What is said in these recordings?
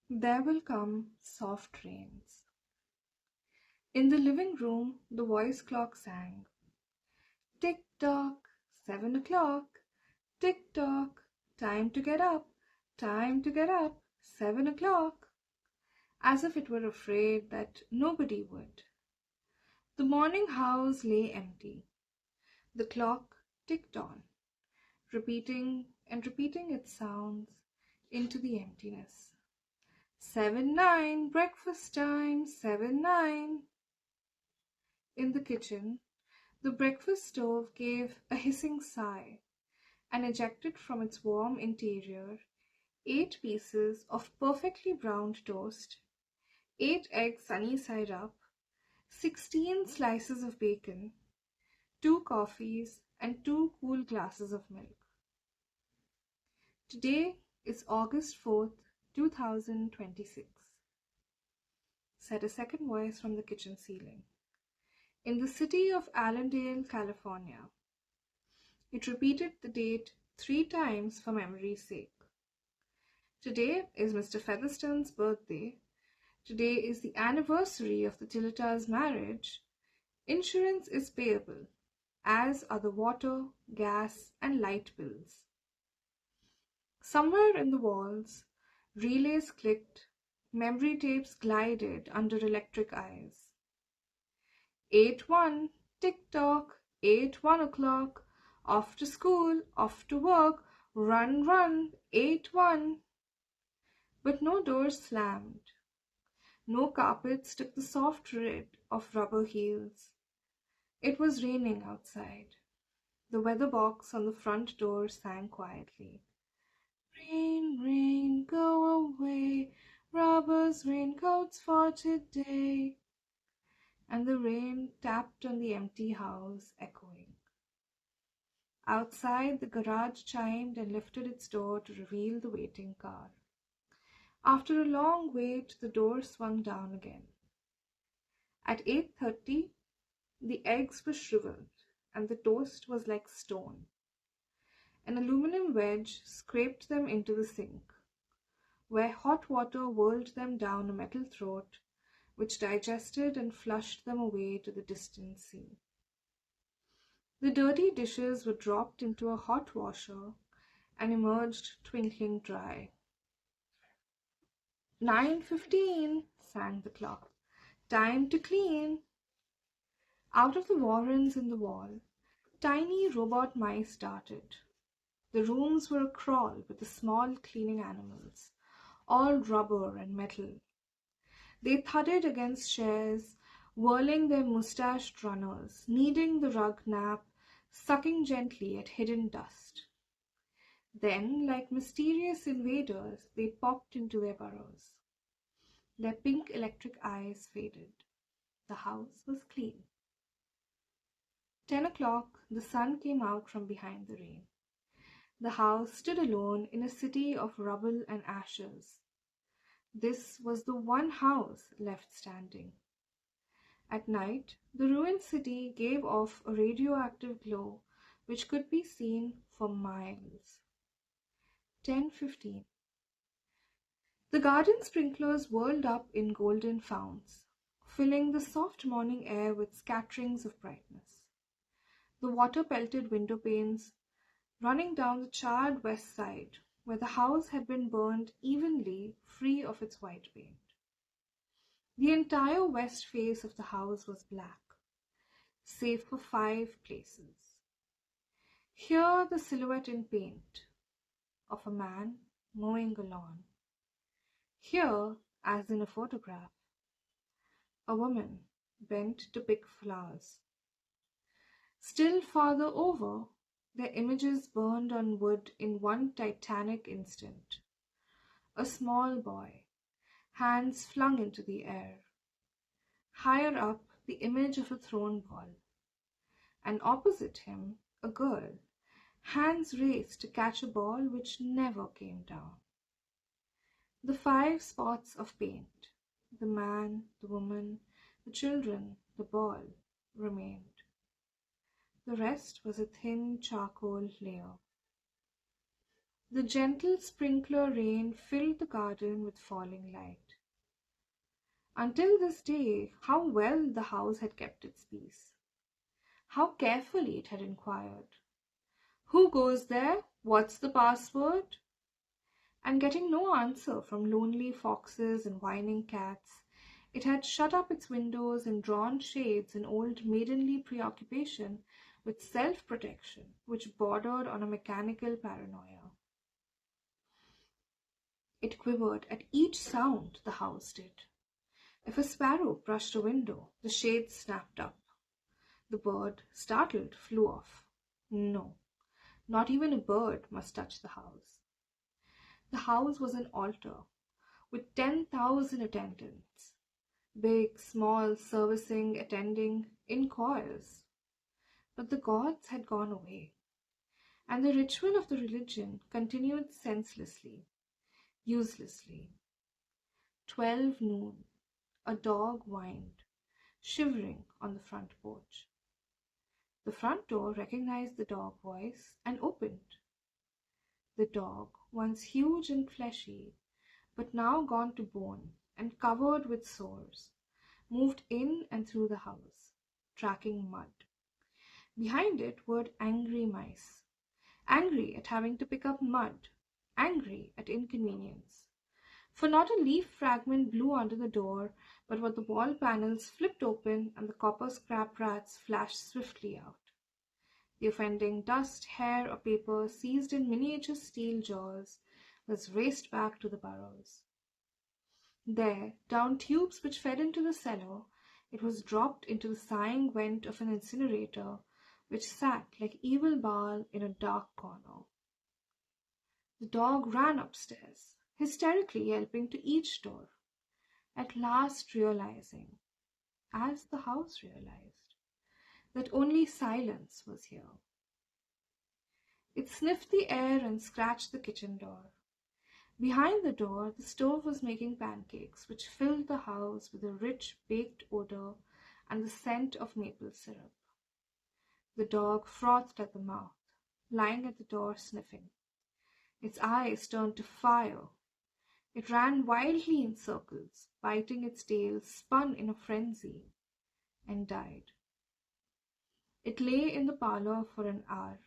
There will come soft rains. In the living room, the voice clock sang. Tick tock, 7 o'clock. Tick tock, time to get up. Time to get up, 7 o'clock. As if it were afraid that nobody would. The morning house lay empty. The clock ticked on, repeating and repeating its sounds into the emptiness. 7-9, breakfast time, 7-9. In the kitchen, the breakfast stove gave a hissing sigh and ejected from its warm interior 8 pieces of perfectly browned toast, 8 eggs sunny side up, 16 slices of bacon, 2 coffees, and 2 cool glasses of milk. Today is August 4th, 2026, said a second voice from the kitchen ceiling. In the city of Allendale, California. It repeated the date 3 times for memory's sake. Today is Mr. Featherstone's birthday. Today is the anniversary of the Tillita's marriage. Insurance is payable, as are the water, gas, and light bills. Somewhere in the walls, relays clicked, memory tapes glided under electric eyes. 8-1, tick-tock, 8-1 o'clock, off to school, off to work, run, run, 8-1. But no doors slammed. No carpets took the soft rid of rubber heels. It was raining outside. The weather box on the front door sang quietly. Rain, rain, go away, rubbers, raincoats for today. And the rain tapped on the empty house, echoing. Outside, the garage chimed and lifted its door to reveal the waiting car. After a long wait, the door swung down again. At 8:30, the eggs were shriveled, and the toast was like stone. An aluminum wedge scraped them into the sink, where hot water whirled them down a metal throat, which digested and flushed them away to the distant sea. The dirty dishes were dropped into a hot washer and emerged twinkling dry. 9:15, sang the clock. Time to clean. Out of the warrens in the wall, tiny robot mice darted. The rooms were a crawl with the small cleaning animals, all rubber and metal. They thudded against chairs, whirling their mustached runners, kneading the rug nap, sucking gently at hidden dust. Then, like mysterious invaders, they popped into their burrows. Their pink electric eyes faded. The house was clean. 10 o'clock, the sun came out from behind the rain. The house stood alone in a city of rubble and ashes. This was the one house left standing. At night, the ruined city gave off a radioactive glow which could be seen for miles. 10:15. The garden sprinklers whirled up in golden founts, filling the soft morning air with scatterings of brightness. The water-pelted window panes running down the charred west side, where the house had been burned evenly free of its white paint. The entire west face of the house was black, save for 5 places. Here the silhouette in paint of a man mowing a lawn. Here, as in a photograph, a woman bent to pick flowers. Still farther over, their images burned on wood in one titanic instant. A small boy, hands flung into the air. Higher up, the image of a thrown ball. And opposite him, a girl, hands raised to catch a ball which never came down. The 5 spots of paint, the man, the woman, the children, the ball, remained. The rest was a thin charcoal layer. The gentle sprinkler rain filled the garden with falling light. Until this day, how well the house had kept its peace. How carefully it had inquired, "Who goes there? What's the password?" And getting no answer from lonely foxes and whining cats, it had shut up its windows and drawn shades in old maidenly preoccupation with self-protection, which bordered on a mechanical paranoia. It quivered at each sound, the house did. If a sparrow brushed a window, the shades snapped up. The bird, startled, flew off. No, not even a bird must touch the house. The house was an altar with 10,000 attendants, big, small, servicing, attending, in choirs. But the gods had gone away, and the ritual of the religion continued senselessly, uselessly. 12 noon, a dog whined, shivering on the front porch. The front door recognized the dog voice and opened. The dog, once huge and fleshy, but now gone to bone and covered with sores, moved in and through the house, tracking mud. Behind it whirred angry mice, angry at having to pick up mud, angry at inconvenience. For not a leaf fragment blew under the door, but what the wall panels flipped open and the copper scrap rats flashed swiftly out. The offending dust, hair, or paper, seized in miniature steel jaws, was raced back to the burrows. There, down tubes which fed into the cellar, it was dropped into the sighing vent of an incinerator, which sat like evil Baal in a dark corner. The dog ran upstairs, hysterically yelping to each door, at last realizing, as the house realized, that only silence was here. It sniffed the air and scratched the kitchen door. Behind the door, the stove was making pancakes, which filled the house with a rich baked odor and the scent of maple syrup. The dog frothed at the mouth, lying at the door sniffing. Its eyes turned to fire. It ran wildly in circles, biting its tail, spun in a frenzy, and died. It lay in the parlor for an hour.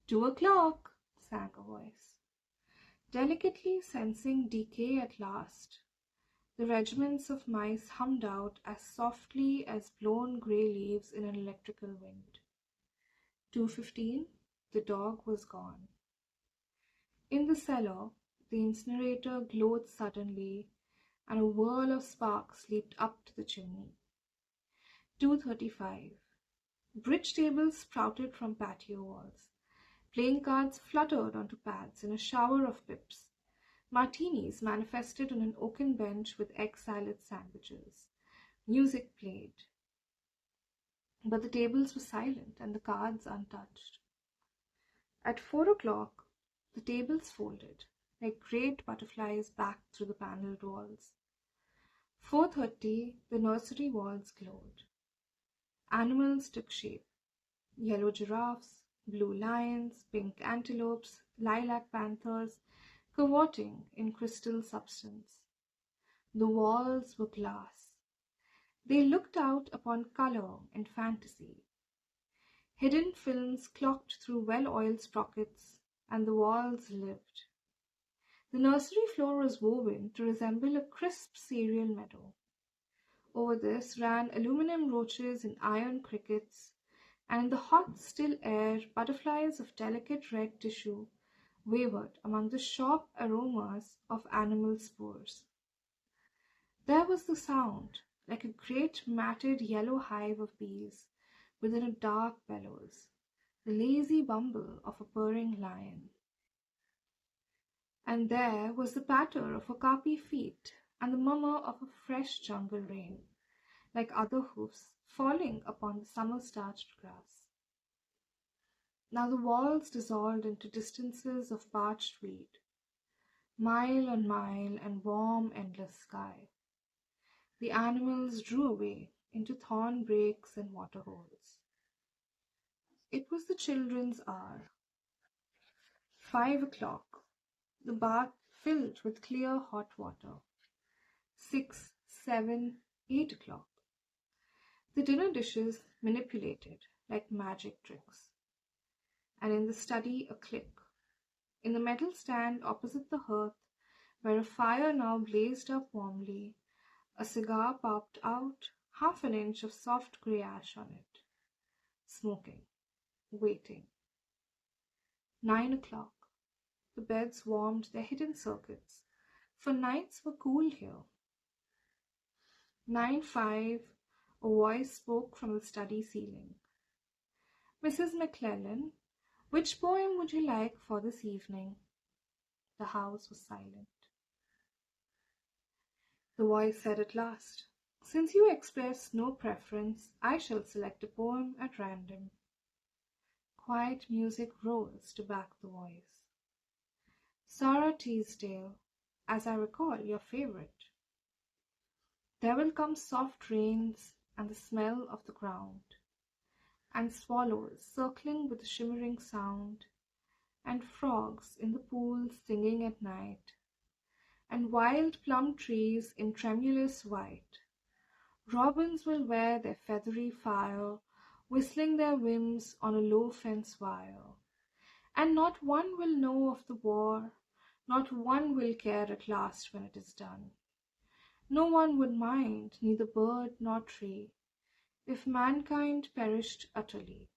2 o'clock, sang a voice. Delicately sensing decay at last, the regiments of mice hummed out as softly as blown grey leaves in an electrical wind. 2:15, the dog was gone. In the cellar, the incinerator glowed suddenly, and a whirl of sparks leaped up to the chimney. 2:35, bridge tables sprouted from patio walls. Playing cards fluttered onto pads in a shower of pips. Martinis manifested on an oaken bench with egg salad sandwiches. Music played. But the tables were silent and the cards untouched. At 4 o'clock, the tables folded, like great butterflies back through the panelled walls. 4:30, the nursery walls glowed. Animals took shape. Yellow giraffes, blue lions, pink antelopes, lilac panthers, cavorting in crystal substance. The walls were glass. They looked out upon color and fantasy. Hidden films clocked through well-oiled sprockets, and the walls lived. The nursery floor was woven to resemble a crisp cereal meadow. Over this ran aluminum roaches and iron crickets, and in the hot, still air, butterflies of delicate red tissue wavered among the sharp aromas of animal spores. There was the sound, like a great matted yellow hive of bees within a dark bellows, the lazy bumble of a purring lion. And there was the patter of okapi feet and the murmur of a fresh jungle rain, like other hoofs falling upon the summer-starched grass. Now the walls dissolved into distances of parched weed, mile on mile and warm, endless sky. The animals drew away into thorn breaks and waterholes. It was the children's hour. 5 o'clock. The bath filled with clear hot water. 6, 7, 8 o'clock. The dinner dishes manipulated like magic tricks. And in the study a click. In the metal stand opposite the hearth, where a fire now blazed up warmly, a cigar popped out, half an inch of soft grey ash on it. Smoking. Waiting. 9 o'clock. The beds warmed their hidden circuits, for nights were cool here. 9:05, a voice spoke from the study ceiling. "Mrs. McClellan, which poem would you like for this evening?" The house was silent. The voice said at last, "Since you express no preference, I shall select a poem at random." Quiet music rose to back the voice. "Sarah Teasdale, as I recall your favorite." There will come soft rains and the smell of the ground, and swallows circling with a shimmering sound, and frogs in the pools singing at night, and wild plum trees in tremulous white. Robins will wear their feathery fire, whistling their whims on a low fence wire, and not one will know of the war, not one will care at last when it is done. No one would mind, neither bird nor tree, if mankind perished utterly.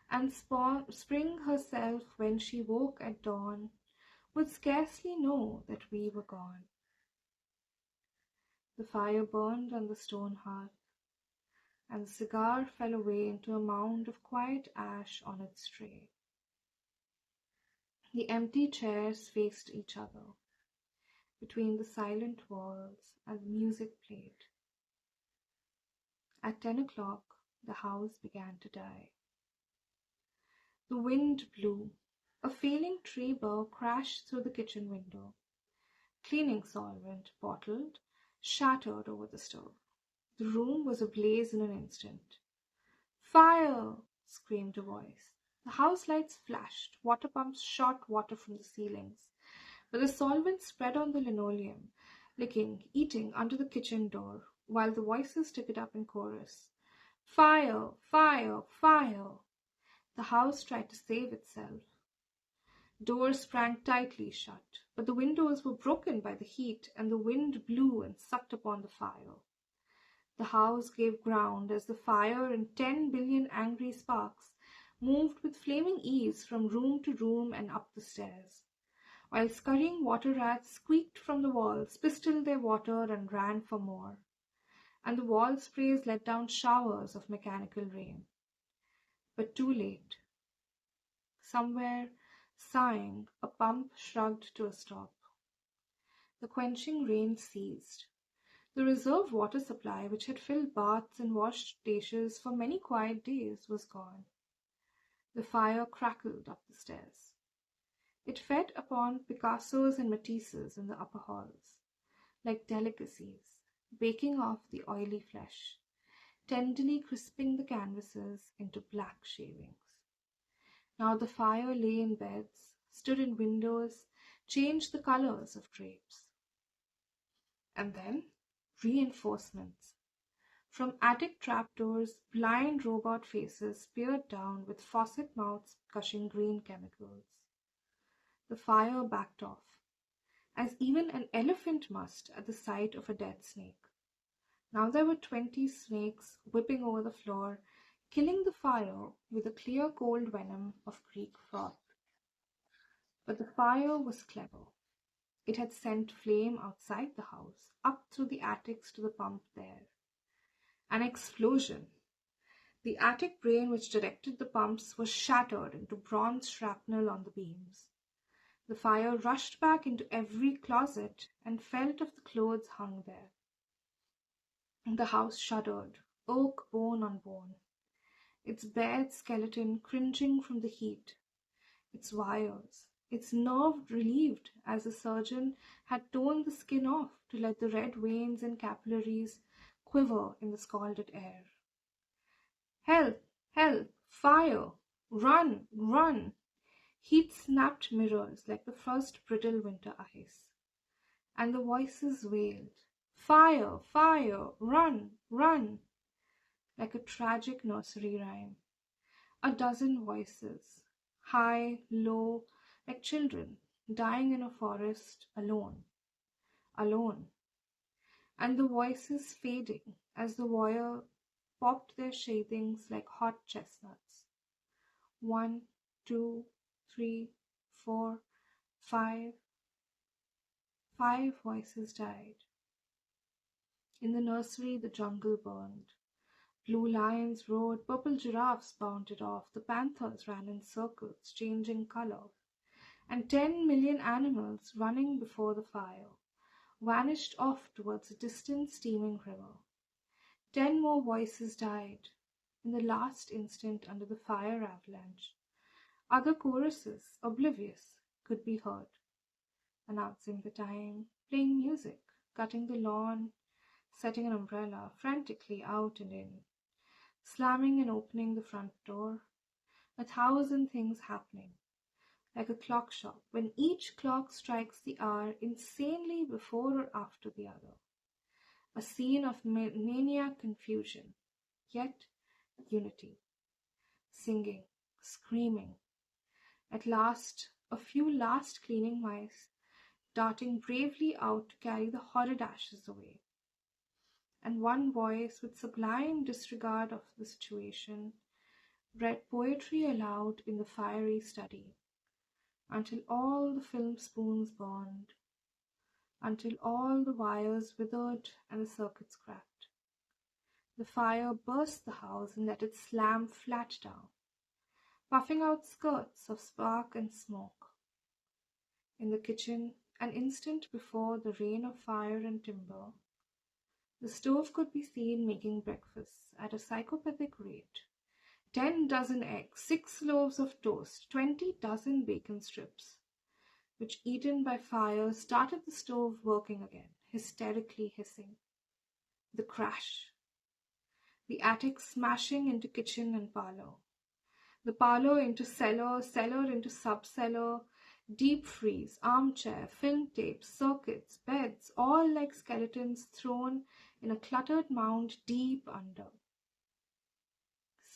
And spring herself, when she woke at dawn, would scarcely know that we were gone. The fire burned on the stone hearth, and the cigar fell away into a mound of quiet ash on its tray. The empty chairs faced each other. Between the silent walls, and the music played. At 10 o'clock, the house began to die. The wind blew. A failing tree bough crashed through the kitchen window. Cleaning solvent, bottled, shattered over the stove. The room was ablaze in an instant. "Fire!" screamed a voice. The house lights flashed. Water pumps shot water from the ceilings. But the solvent spread on the linoleum, licking, eating under the kitchen door, while the voices took it up in chorus. "Fire! Fire! Fire!" The house tried to save itself. Doors sprang tightly shut, but the windows were broken by the heat, and the wind blew and sucked upon the fire. The house gave ground as the fire, in 10 billion angry sparks, moved with flaming ease from room to room and up the stairs, while scurrying water rats squeaked from the walls, pistoled their water, and ran for more. And the wall sprays let down showers of mechanical rain. But too late. Somewhere, sighing, a pump shrugged to a stop. The quenching rain ceased. The reserve water supply, which had filled baths and washed dishes for many quiet days, was gone. The fire crackled up the stairs. It fed upon Picassos and Matisses in the upper halls, like delicacies, baking off the oily flesh, tenderly crisping the canvases into black shavings. Now the fire lay in beds, stood in windows, changed the colors of drapes. And then reinforcements. From attic trapdoors, blind robot faces peered down with faucet mouths gushing green chemicals. The fire backed off, as even an elephant must at the sight of a dead snake. Now there were 20 snakes whipping over the floor, killing the fire with the clear cold venom of Greek froth. But the fire was clever. It had sent flame outside the house, up through the attics to the pump there. An explosion. The attic brain which directed the pumps was shattered into bronze shrapnel on the beams. The fire rushed back into every closet and felt of the clothes hung there. The house shuddered, oak bone on bone, its bared skeleton cringing from the heat, its wires, its nerve relieved as the surgeon had torn the skin off to let the red veins and capillaries quiver in the scalded air. "Help! Help! Fire! Run! Run!" Heat snapped mirrors like the first brittle winter ice, and the voices wailed, "Fire! Fire! Run! Run!" like a tragic nursery rhyme. A dozen voices, high, low, like children, dying in a forest alone, alone, and the voices fading as the wire popped their sheathings like hot chestnuts. One, two, three, four, five. 5 voices died. In the nursery, the jungle burned. Blue lions roared, purple giraffes bounded off, the panthers ran in circles, changing color, and 10 million animals, running before the fire, vanished off towards a distant steaming river. 10 more voices died in the last instant under the fire avalanche. Other choruses, oblivious, could be heard, announcing the time, playing music, cutting the lawn, setting an umbrella frantically out and in, slamming and opening the front door, 1,000 things happening, like a clock shop, when each clock strikes the hour insanely before or after the other. A scene of maniac confusion, yet unity, singing, screaming. At last, a few last cleaning mice darting bravely out to carry the horrid ashes away. And one voice, with sublime disregard of the situation, read poetry aloud in the fiery study, until all the film spoons burned, until all the wires withered and the circuits cracked. The fire burst the house and let it slam flat down, puffing out skirts of spark and smoke. In the kitchen, an instant before the rain of fire and timber, the stove could be seen making breakfasts at a psychopathic rate. 10 dozen eggs, 6 loaves of toast, 20 dozen bacon strips, which, eaten by fire, started the stove working again, hysterically hissing. The crash. The attic smashing into kitchen and parlor. The parlor into cellar, cellar into sub-cellar, deep freeze, armchair, film tapes, circuits, beds, all like skeletons thrown in a cluttered mound deep under.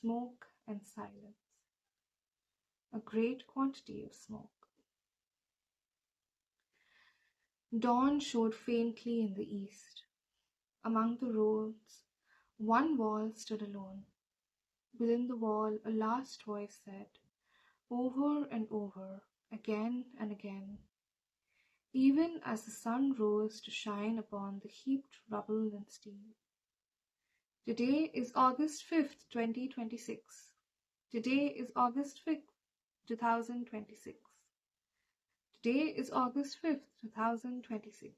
Smoke and silence. A great quantity of smoke. Dawn showed faintly in the east. Among the roads, one wall stood alone. Within the wall, a last voice said, over and over, again and again, even as the sun rose to shine upon the heaped rubble and steam. Today is August 5th, 2026. Today is August 5th, 2026. Today is August 5th, 2026.